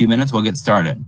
few minutes, we'll get started.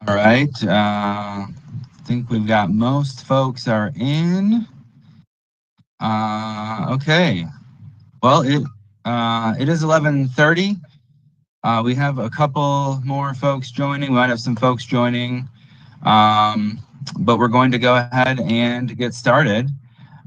All right, I think we've got most folks are in. Okay, well, it is 11:30. We have a couple more folks joining. We might have some folks joining, but we're going to go ahead and get started.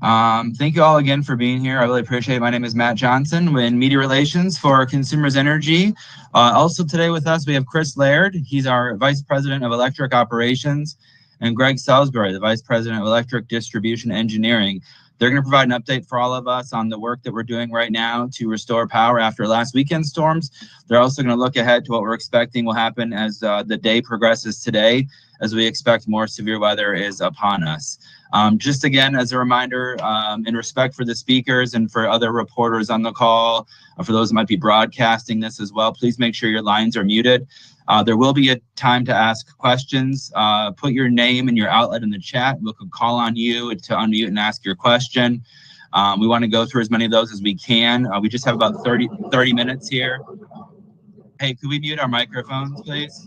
Thank you all again for being here. I really appreciate it. My name is Matt Johnson in Media Relations for Consumers Energy. Also today with us, we have Chris Laird. He's our Vice President of Electric Operations, and Greg Salisbury, the Vice President of Electric Distribution Engineering. They're going to provide an update for all of us on the work that we're doing right now to restore power after last weekend's storms. They're also going to look ahead to what we're expecting will happen as the day progresses today, as we expect more severe weather is upon us. Just again, as a reminder, in respect for the speakers and for other reporters on the call, for those who might be broadcasting this as well, please make sure your lines are muted. There will be a time to ask questions. Put your name and your outlet in the chat. We can call on you to unmute and ask your question. We want to go through as many of those as we can. We just have about 30 minutes here. Hey, could we mute our microphones, please,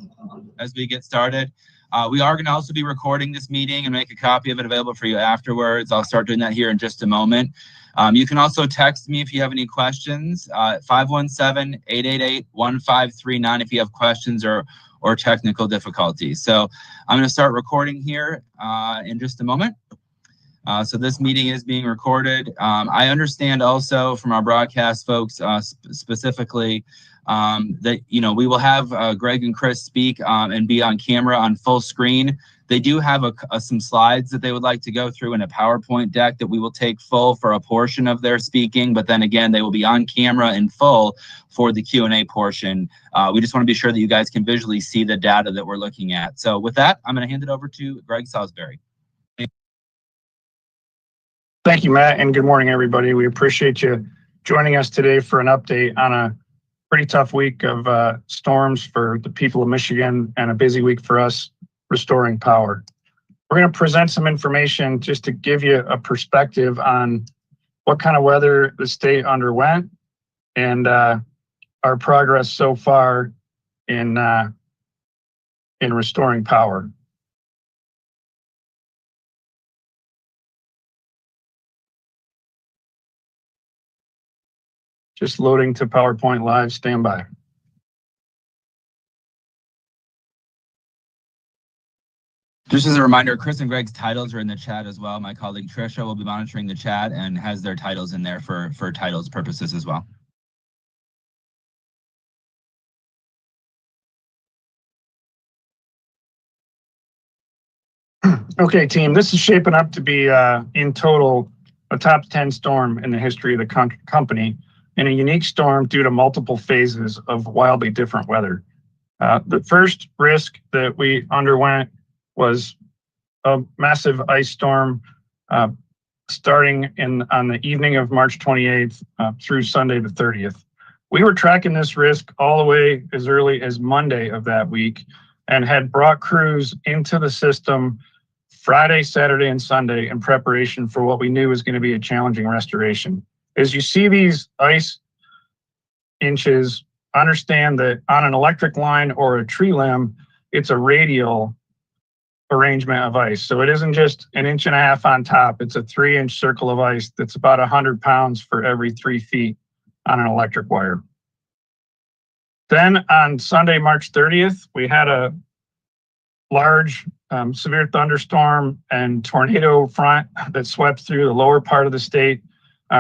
as we get started? We are going to also be recording this meeting and make a copy of it available for you afterwards. I'll start doing that here in just a moment. You can also text me if you have any questions, 517-888-1539 if you have questions or technical difficulties. So I'm going to start recording here in just a moment. So this meeting is being recorded. I understand also from our broadcast folks specifically that, we will have Greg and Chris speak and be on camera on full screen. They do have some slides that they would like to go through in a PowerPoint deck that we will take full for a portion of their speaking, but then again, they will be on camera in full for the Q&A portion. We just want to be sure that you guys can visually see the data that we're looking at. So with that, I'm going to hand it over to Greg Salisbury. Thank you, Matt, and good morning, everybody. We appreciate you joining us today for an update on a pretty tough week of storms for the people of Michigan and a busy week for us restoring power. We're going to present some information just to give you a perspective on what kind of weather the state underwent and our progress so far in restoring power. Just loading to PowerPoint Live, stand by. Just as a reminder, Chris and Greg's titles are in the chat as well. My colleague Trisha will be monitoring the chat and has their titles in there for titles purposes as well. Okay, team, this is shaping up to be, in total, a top 10 storm in the history of the company, and a unique storm due to multiple phases of wildly different weather. The first risk that we underwent was a massive ice storm starting on the evening of March 28th through Sunday the 30th. We were tracking this risk all the way as early as Monday of that week and had brought crews into the system Friday, Saturday, and Sunday in preparation for what we knew was going to be a challenging restoration. As you see these ice inches, understand that on an electric line or a tree limb, it's a radial arrangement of ice. So it isn't just an inch and a half on top, it's a 3-inch circle of ice that's about 100 pounds for every 3 feet on an electric wire. Then on Sunday, March 30th, we had a large severe thunderstorm and tornado front that swept through the lower part of the state.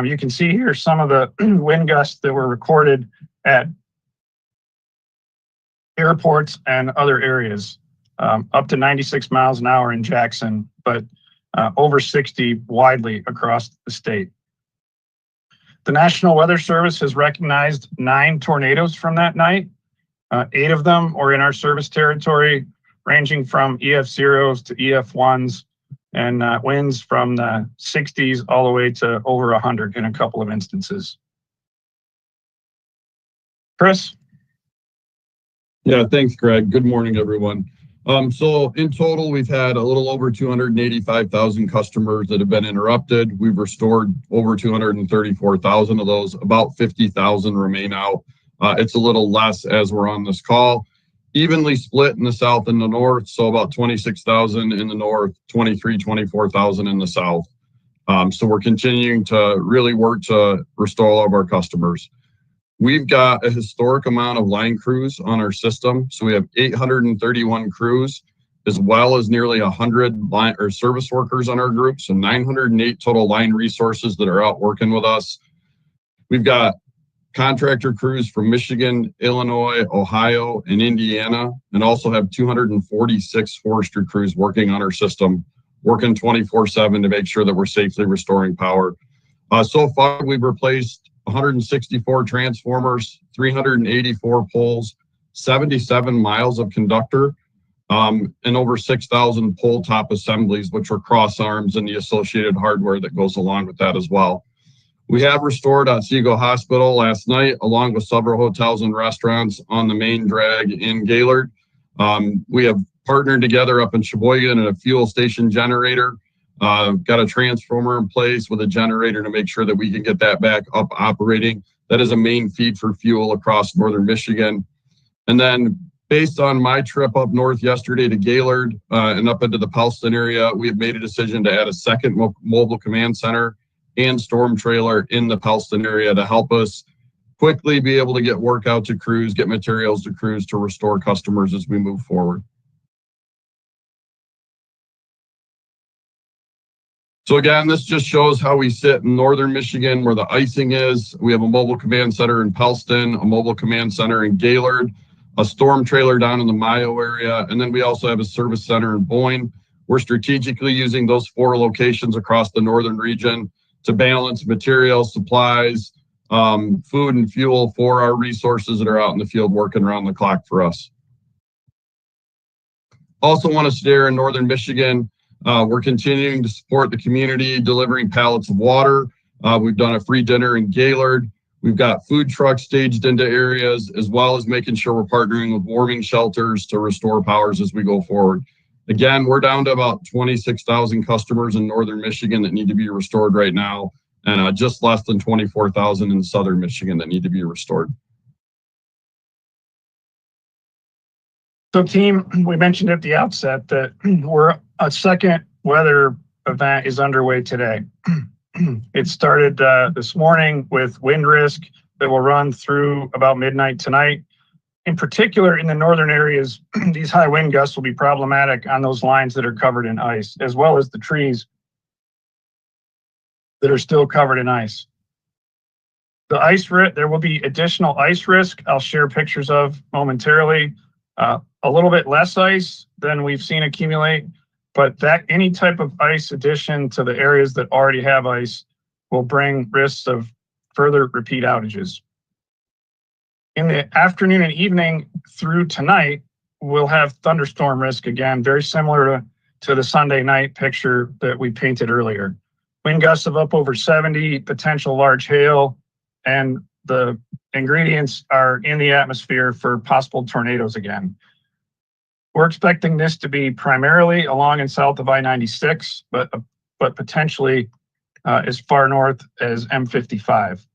You can see here some of the wind gusts that were recorded at airports and other areas, up to 96 miles an hour in Jackson, but over 60 widely across the state. The National Weather Service has recognized 9 tornadoes from that night, 8 of them are in our service territory, ranging from EF0s to EF1s, and winds from the 60s all the way to over 100 in a couple of instances. Chris? Yeah, thanks, Greg. Good morning, everyone. So in total, we've had a little over 285,000 customers that have been interrupted. We've restored over 234,000 of those. About 50,000 remain out. It's a little less as we're on this call. Evenly split in the south and the north, so about 26,000 in the north, 24,000 in the south. So we're continuing to really work to restore all of our customers. We've got a historic amount of line crews on our system. So we have 831 crews, as well as nearly 100 line or service workers on our group. So 908 total line resources that are out working with us. We've got contractor crews from Michigan, Illinois, Ohio, and Indiana, and also have 246 forestry crews working on our system, working 24/7 to make sure that we're safely restoring power. So far, we've replaced 164 transformers, 384 poles, 77 miles of conductor, and over 6,000 pole top assemblies, which are cross arms and the associated hardware that goes along with that as well. We have restored Otsego Hospital last night, along with several hotels and restaurants on the main drag in Gaylord. We have partnered together up in Sheboygan and a fuel station generator. Got a transformer in place with a generator to make sure that we can get that back up operating. That is a main feed for fuel across northern Michigan. And then based on my trip up north yesterday to Gaylord and up into the Pellston area, we have made a decision to add a second mobile command center and storm trailer in the Pellston area to help us quickly be able to get work out to crews, get materials to crews to restore customers as we move forward. So again, this just shows how we sit in northern Michigan where the icing is. We have a mobile command center in Pellston, a mobile command center in Gaylord, a storm trailer down in the Mayo area, and then we also have a service center in Boyne. We're strategically using those 4 locations across the northern region to balance materials, supplies, food and fuel for our resources that are out in the field working around the clock for us. Also want to share in northern Michigan, we're continuing to support the community, delivering pallets of water. We've done a free dinner in Gaylord. We've got food trucks staged into areas, as well as making sure we're partnering with warming shelters to restore powers as we go forward. Again, we're down to about 26,000 customers in northern Michigan that need to be restored right now, and just less than 24,000 in southern Michigan that need to be restored. So team, we mentioned at the outset that a second weather event is underway today. It started this morning with wind risk that will run through about midnight tonight. In particular, in the northern areas, these high wind gusts will be problematic on those lines that are covered in ice, as well as the trees that are still covered in ice. The ice risk, there will be additional ice risk I'll share pictures of momentarily. A little bit less ice than we've seen accumulate, but that any type of ice addition to the areas that already have ice will bring risks of further repeat outages. In the afternoon and evening through tonight, we'll have thunderstorm risk again, very similar to the Sunday night picture that we painted earlier. Wind gusts of up over 70, potential large hail, and the ingredients are in the atmosphere for possible tornadoes again. We're expecting this to be primarily along and south of I-96, but potentially as far north as M55.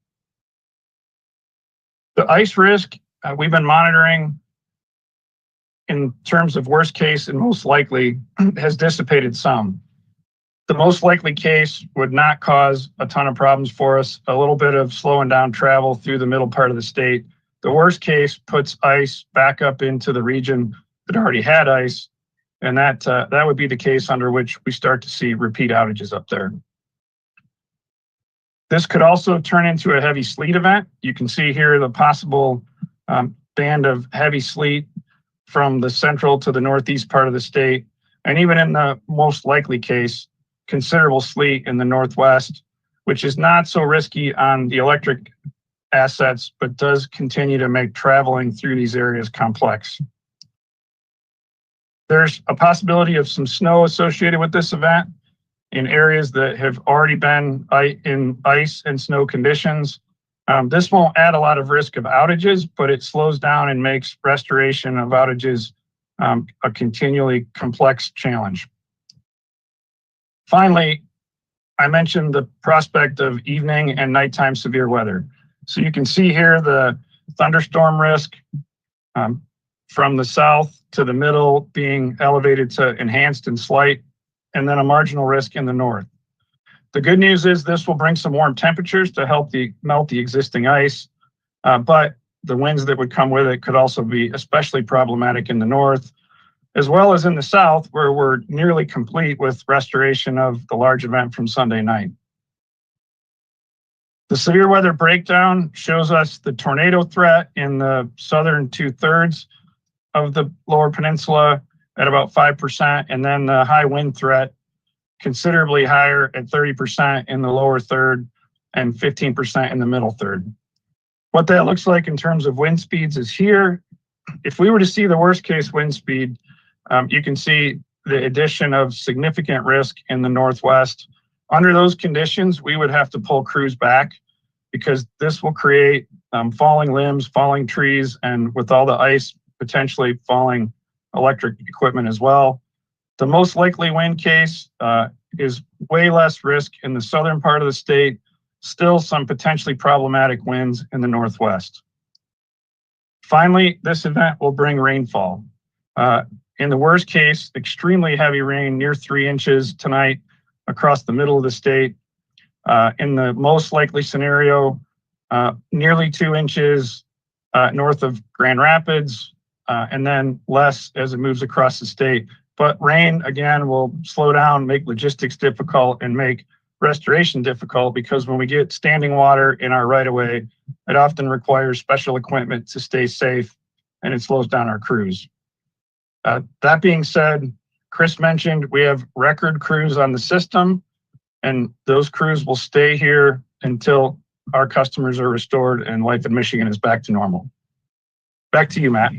The ice risk we've been monitoring in terms of worst case and most likely has dissipated some. The most likely case would not cause a ton of problems for us, a little bit of slowing down travel through the middle part of the state. The worst case puts ice back up into the region that already had ice, and that would be the case under which we start to see repeat outages up there. This could also turn into a heavy sleet event. You can see here the possible band of heavy sleet from the central to the northeast part of the state, and even in the most likely case, considerable sleet in the northwest, which is not so risky on the electric assets, but does continue to make traveling through these areas complex. There's a possibility of some snow associated with this event in areas that have already been in ice and snow conditions. This won't add a lot of risk of outages, but it slows down and makes restoration of outages a continually complex challenge. Finally, I mentioned the prospect of evening and nighttime severe weather. So you can see here the thunderstorm risk from the south to the middle being elevated to enhanced and slight, and then a marginal risk in the north. The good news is this will bring some warm temperatures to help melt the existing ice, but the winds that would come with it could also be especially problematic in the north, as well as in the south, where we're nearly complete with restoration of the large event from Sunday night. The severe weather breakdown shows us the tornado threat in the southern 2/3 of the lower peninsula at about 5%, and then the high wind threat considerably higher at 30% in the lower third and 15% in the middle third. What that looks like in terms of wind speeds is here. If we were to see the worst case wind speed, you can see the addition of significant risk in the northwest. Under those conditions, we would have to pull crews back because this will create falling limbs, falling trees, and with all the ice, potentially falling electric equipment as well. The most likely wind case is way less risk in the southern part of the state, still some potentially problematic winds in the northwest. Finally, this event will bring rainfall. In the worst case, extremely heavy rain near 3 inches tonight across the middle of the state. In the most likely scenario, nearly 2 inches north of Grand Rapids, and then less as it moves across the state. But rain, again, will slow down, make logistics difficult, and make restoration difficult because when we get standing water in our right-of-way, it often requires special equipment to stay safe, and it slows down our crews. That being said, Chris mentioned we have record crews on the system, and those crews will stay here until our customers are restored and life in Michigan is back to normal. Back to you, Matt.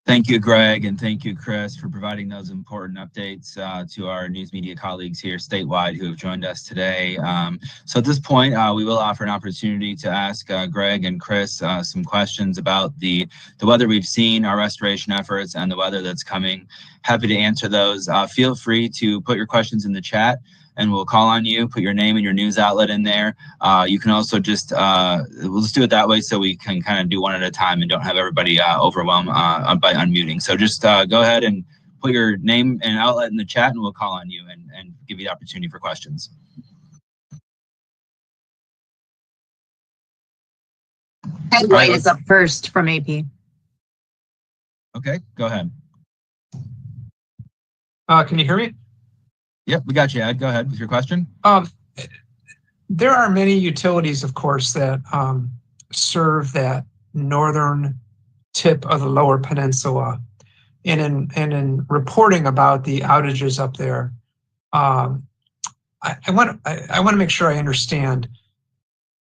Thank you, Greg, and thank you, Chris, for providing those important updates to our news media colleagues here statewide who have joined us today. So at this point, we will offer an opportunity to ask Greg and Chris some questions about the weather we've seen, our restoration efforts, and the weather that's coming. Happy to answer those. Feel free to put your questions in the chat, and we'll call on you, put your name and your news outlet in there. You can also just, we'll just do it that way so we can kind of do one at a time and don't have everybody overwhelmed by unmuting. So just go ahead and put your name and outlet in the chat and we'll call on you and give you the opportunity for questions. Ed White is up first from AP. Okay, go ahead. Can you hear me? Yep, we got you, Ed. Go ahead with your question. There are many utilities, of course, that serve that northern tip of the lower peninsula. And in reporting about the outages up there, I want to make sure I understand.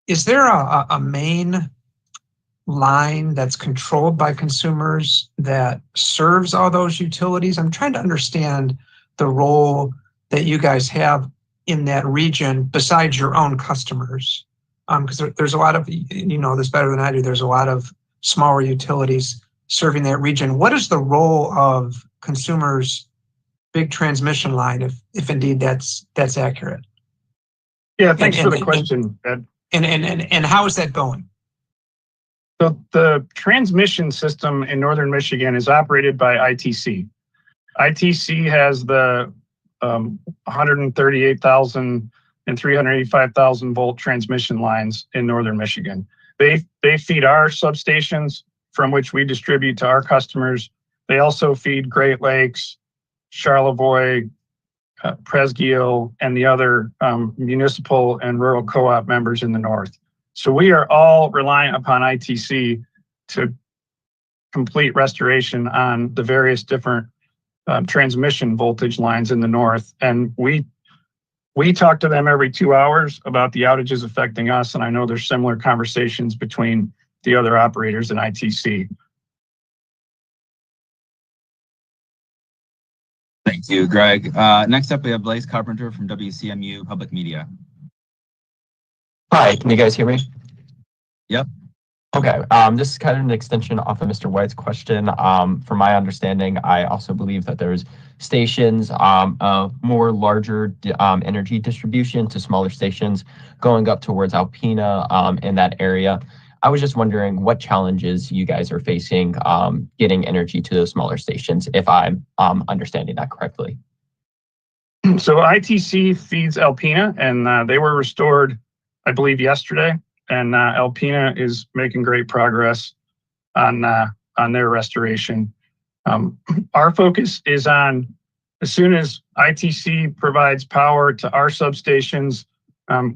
Is there a main line that's controlled by consumers that serves all those utilities? I'm trying to understand the role that you guys have in that region besides your own customers. Because there's a lot of, you know this better than I do, there's a lot of smaller utilities serving that region. What is the role of consumers' big transmission line, if indeed that's accurate? Yeah, thanks for the question, Ed. And how is that going? So the transmission system in northern Michigan is operated by ITC. ITC has the 138,000 and 385,000 volt transmission lines in northern Michigan. They feed our substations from which we distribute to our customers. They also feed Great Lakes, Charlevoix, Presqu'Île, and the other municipal and rural co-op members in the north. So we are all reliant upon ITC to complete restoration on the various different transmission voltage lines in the north. And we We talk to them every 2 hours about the outages affecting us, and I know there's similar conversations between the other operators in ITC. Thank you, Greg. Next up, we have Blaise Carpenter from WCMU Public Media. Hi, can you guys hear me? Yep. Okay, this is kind of an extension off of Mr. White's question. From my understanding, I also believe that there's stations, more larger energy distribution to smaller stations going up towards Alpena in that area. I was just wondering what challenges you guys are facing getting energy to those smaller stations, if I'm understanding that correctly. So ITC feeds Alpena, and they were restored, I believe, yesterday. And Alpena is making great progress on their restoration. Our focus is on, as soon as ITC provides power to our substations,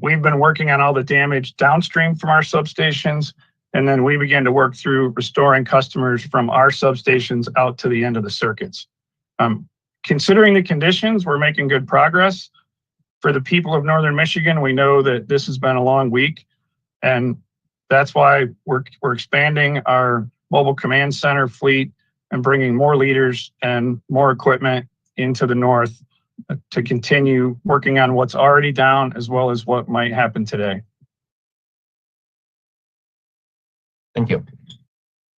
we've been working on all the damage downstream from our substations, and then we begin to work through restoring customers from our substations out to the end of the circuits. Considering the conditions, we're making good progress. For the people of Northern Michigan, we know that this has been a long week, and that's why we're expanding our mobile command center fleet and bringing more leaders and more equipment into the north to continue working on what's already down as well as what might happen today. Thank you.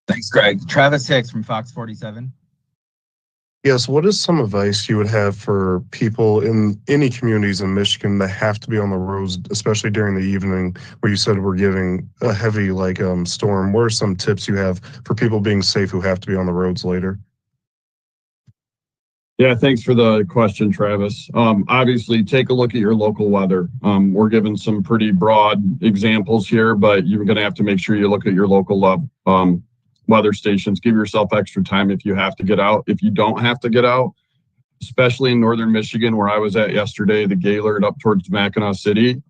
Thanks, Greg. Travis Hicks from Fox 47. Yes, what is some advice you would have for people in any communities in Michigan that have to be on the roads, especially during the evening, where you said we're getting a heavy storm? What are some tips you have for people being safe who have to be on the roads later? Yeah, thanks for the question, Travis. Obviously, take a look at your local weather. We're giving some pretty broad examples here, but you're going to have to make sure you look at your local weather stations. Give yourself extra time if you have to get out. If you don't have to get out, especially in Northern Michigan, where I was at yesterday, the Gaylord up towards Mackinac City,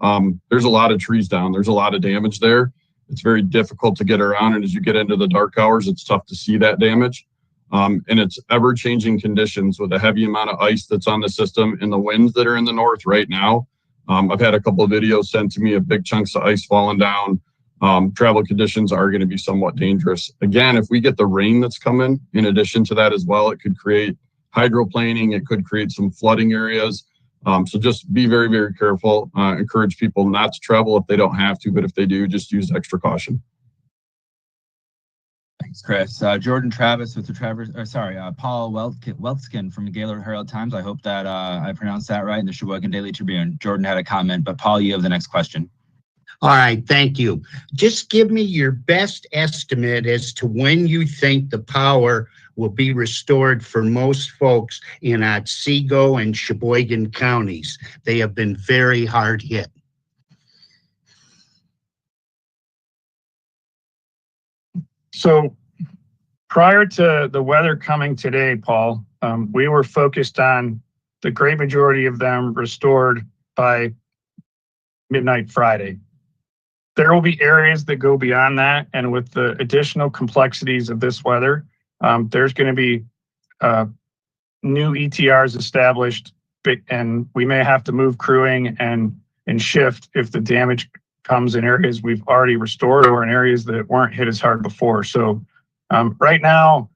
there's a lot of trees down. There's a lot of damage there. It's very difficult to get around, and as you get into the dark hours, it's tough to see that damage. And it's ever-changing conditions with a heavy amount of ice that's on the system and the winds that are in the north right now. I've had a couple of videos sent to me of big chunks of ice falling down. Travel conditions are going to be somewhat dangerous. Again, if we get the rain that's coming, in addition to that as well, it could create hydroplaning. It could create some flooding areas. So just be very, very careful. Encourage people not to travel if they don't have to, but if they do, just use extra caution. Thanks, Chris. Jordan Travis with the Paul Weltskin from the Gaylord Herald Times. I hope that I pronounced that right in the Sheboygan Daily Tribune. Jordan had a comment, but Paul, you have the next question. All right, thank you. Just give me your best estimate as to when you think the power will be restored for most folks in Otsego and Sheboygan counties. They have been very hard hit. So prior to the weather coming today, Paul, we were focused on the great majority of them restored by midnight Friday. There will be areas that go beyond that, and with the additional complexities of this weather, there's going to be new ETRs established, and we may have to move crewing and shift if the damage comes in areas we've already restored or in areas that weren't hit as hard before. So right now,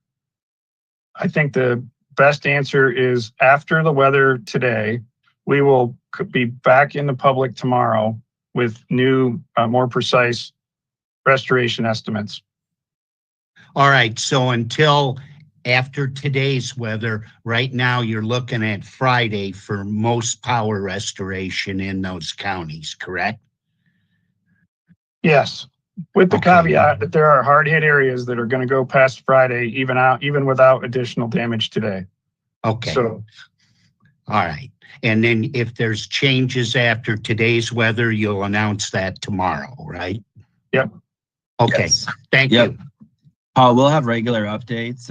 I think the best answer is after the weather today, we will be back in the public tomorrow with new, more precise restoration estimates. All right, so until after today's weather, right now you're looking at Friday for most power restoration in those counties, correct? Yes, with the caveat that there are hard hit areas that are going to go past Friday, even without additional damage today. Okay. So, all right. And then if there's changes after today's weather, you'll announce that tomorrow, right? Yep. Okay. Yes. Thank Yep. you. We'll have regular updates.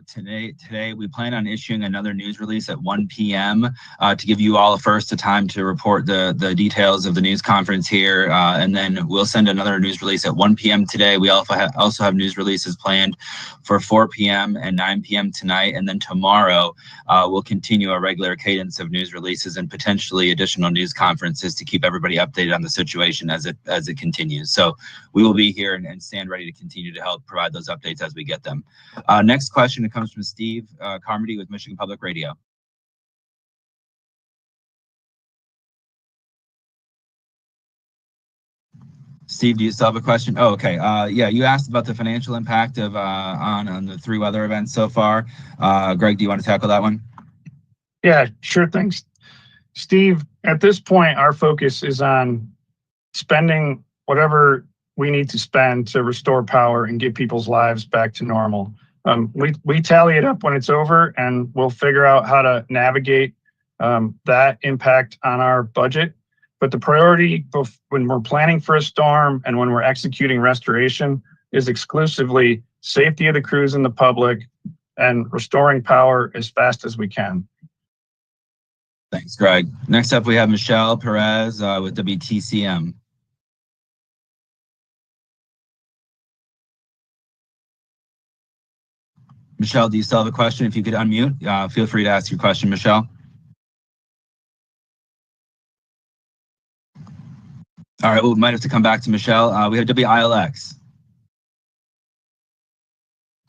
Today we plan on issuing another news release at 1 p.m. To give you all a time to report the details of the news conference here, and then we'll send another news release at 1 p.m. today. We also have news releases planned for 4 p.m. and 9 p.m. tonight, and then tomorrow we'll continue a regular cadence of news releases and potentially additional news conferences to keep everybody updated on the situation as it continues. So we will be here and stand ready to continue to help provide those updates as we get them. Next question comes from Steve Carmody with Michigan Public Radio. Steve, do you still have a question? Oh, okay. Yeah, you asked about the financial impact of on the 3 weather events so far. Greg, do you want to tackle that one? Yeah, sure. Thanks, Steve. At this point, our focus is on spending whatever we need to spend to restore power and get people's lives back to normal. We tally it up when it's over, and we'll figure out how to navigate that impact on our budget. But the priority when we're planning for a storm and when we're executing restoration is exclusively safety of the crews and the public and restoring power as fast as we can. Thanks, Greg. Next up, we have Michelle Perez with WTCM. Michelle, do you still have a question? If you could unmute, feel free to ask your question, Michelle. All right, we might have to come back to Michelle. We have WILX.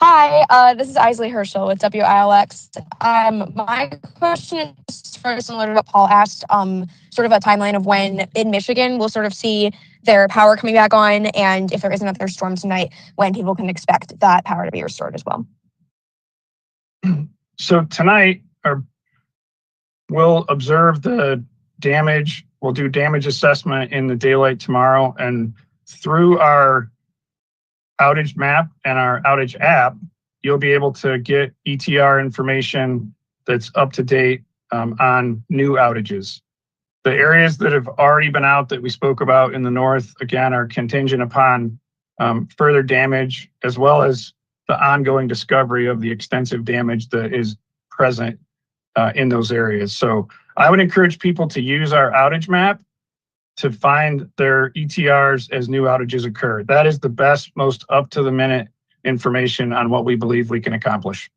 Hi, this is Isley Herschel with WILX. My question is sort of similar to what Paul asked, sort of a timeline of when in Michigan we'll sort of see their power coming back on, and if there is another storm tonight, when people can expect that power to be restored as well. So tonight, we'll observe the damage. We'll do damage assessment in the daylight tomorrow, and through our outage map and our outage app, you'll be able to get ETR information that's up to date on new outages. The areas that have already been out that we spoke about in the north, again, are contingent upon further damage, as well as the ongoing discovery of the extensive damage that is present in those areas. So I would encourage people to use our outage map to find their ETRs as new outages occur. That is the best, most up-to-the-minute information on what we believe we can accomplish.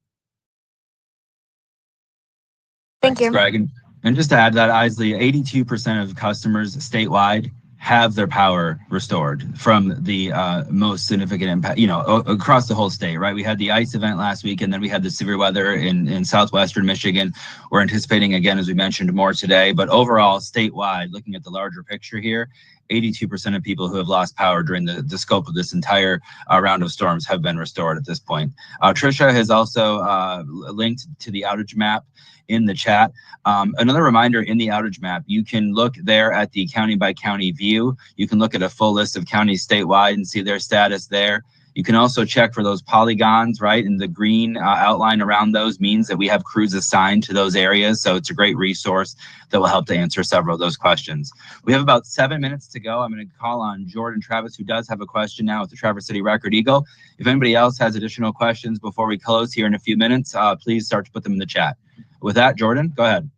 Thank you. Thanks, Greg. And just to add to that, Isley, 82% of customers statewide have their power restored from the most significant impact, across the whole state, right? We had the ice event last week, and then we had the severe weather in southwestern Michigan. We're anticipating, again, as we mentioned, more today. But overall, statewide, looking at the larger picture here, 82% of people who have lost power during the scope of this entire round of storms have been restored at this point. Tricia has also linked to the outage map in the chat. Another reminder, in the outage map, you can look there at the county by county view. You can look at a full list of counties statewide and see their status there. You can also check for those polygons, right? And the green outline around those means that we have crews assigned to those areas. So it's a great resource that will help to answer several of those questions. We have about 7 minutes to go. I'm going to call on Jordan Travis, who does have a question now with the Traverse City Record Eagle. If anybody else has additional questions before we close here in a few minutes, please start to put them in the chat. With that, Jordan, go ahead.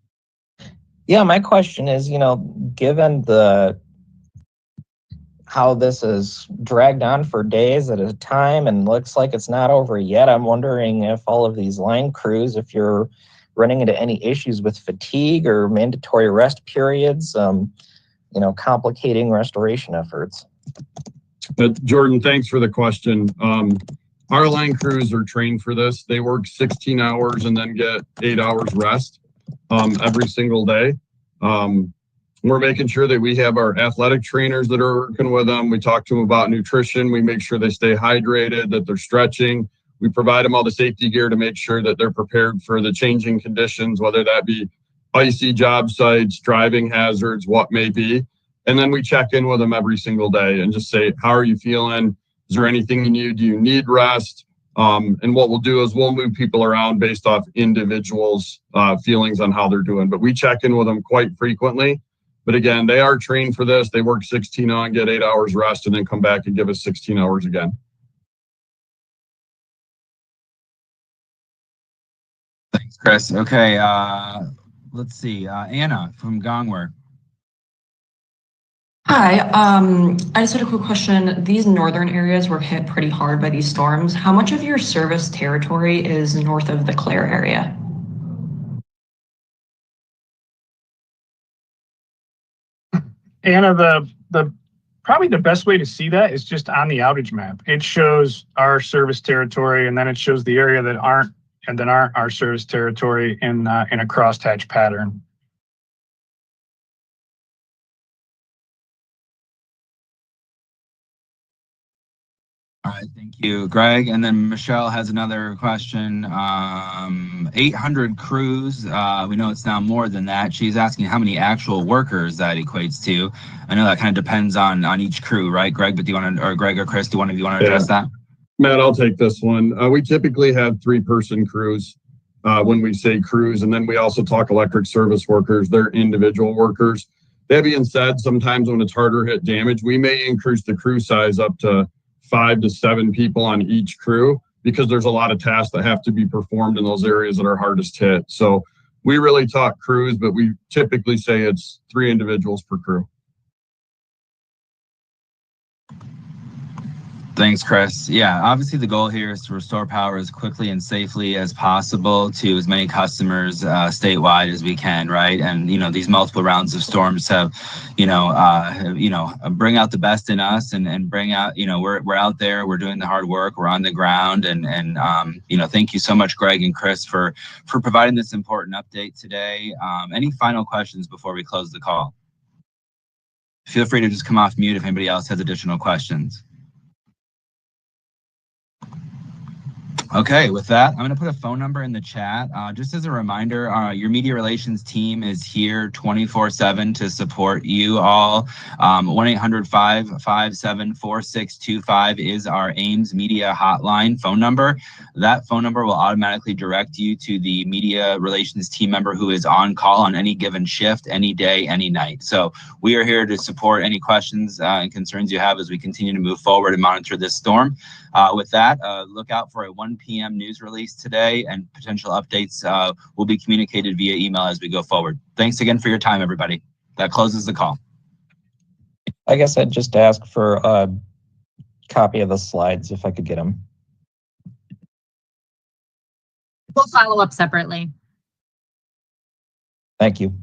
Yeah, my question is, given how this is dragged on for days at a time and looks like it's not over yet, I'm wondering if all of these line crews, if you're running into any issues with fatigue or mandatory rest periods, complicating restoration efforts. Jordan, thanks for the question. Our line crews are trained for this. They work 16 hours and then get 8 hours rest every single day. We're making sure that we have our athletic trainers that are working with them. We talk to them about nutrition. We make sure they stay hydrated, that they're stretching. We provide them all the safety gear to make sure that they're prepared for the changing conditions, whether that be icy job sites, driving hazards, what may be. And then we check in with them every single day and just say, how are you feeling? Is there anything you need? Do you need rest? And what we'll do is we'll move people around based off individuals' feelings on how they're doing. But we check in with them quite frequently. But again, they are trained for this. They work 16 on, get 8 hours rest, and then come back and give us 16 hours again. Thanks, Chris. Okay, let's see. Anna from Gongwer. Hi, I just had a quick question. These northern areas were hit pretty hard by these storms. How much of your service territory is north of the Clare area? Anna, the probably the best way to see that is just on the outage map. It shows our service territory, and then it shows the area that aren't our service territory in a crosshatch pattern. All right, thank you, Greg. And then Michelle has another question. 800 crews. We know it's now more than that. She's asking how many actual workers that equates to. I know that kind of depends on each crew, right, Greg? But do you want to, or Greg or Chris, do one of you want to address that? Matt, I'll take this one. We typically have 3-person crews when we say crews, and then we also talk electric service workers. They're individual workers. That being said, sometimes when it's harder hit damage, we may increase the crew size up to 5 to 7 people on each crew because there's a lot of tasks that have to be performed in those areas that are hardest hit. So we really talk crews, but we typically say it's 3 individuals per crew. Thanks, Chris. Yeah, obviously the goal here is to restore power as quickly and safely as possible to as many customers statewide as we can, right? And these multiple rounds of storms have, bring out the best in us and bring out, we're out there, we're doing the hard work, we're on the ground, and thank you so much, Greg and Chris, for providing this important update today. Any final questions before we close the call? Feel free to just come off mute if anybody else has additional questions. Okay, with that, I'm going to put a phone number in the chat. Just as a reminder, your media relations team is here 24/7 to support you all. 1-800-557-4625 is our Ames Media Hotline phone number. That phone number will automatically direct you to the media relations team member who is on call on any given shift, any day, any night. So we are here to support any questions and concerns you have as we continue to move forward and monitor this storm. With that, look out for a 1 p.m. news release today, and potential updates will be communicated via email as we go forward. Thanks again for your time, everybody. That closes the call. I guess I'd just ask for a copy of the slides if I could get them. We'll follow up separately. Thank you.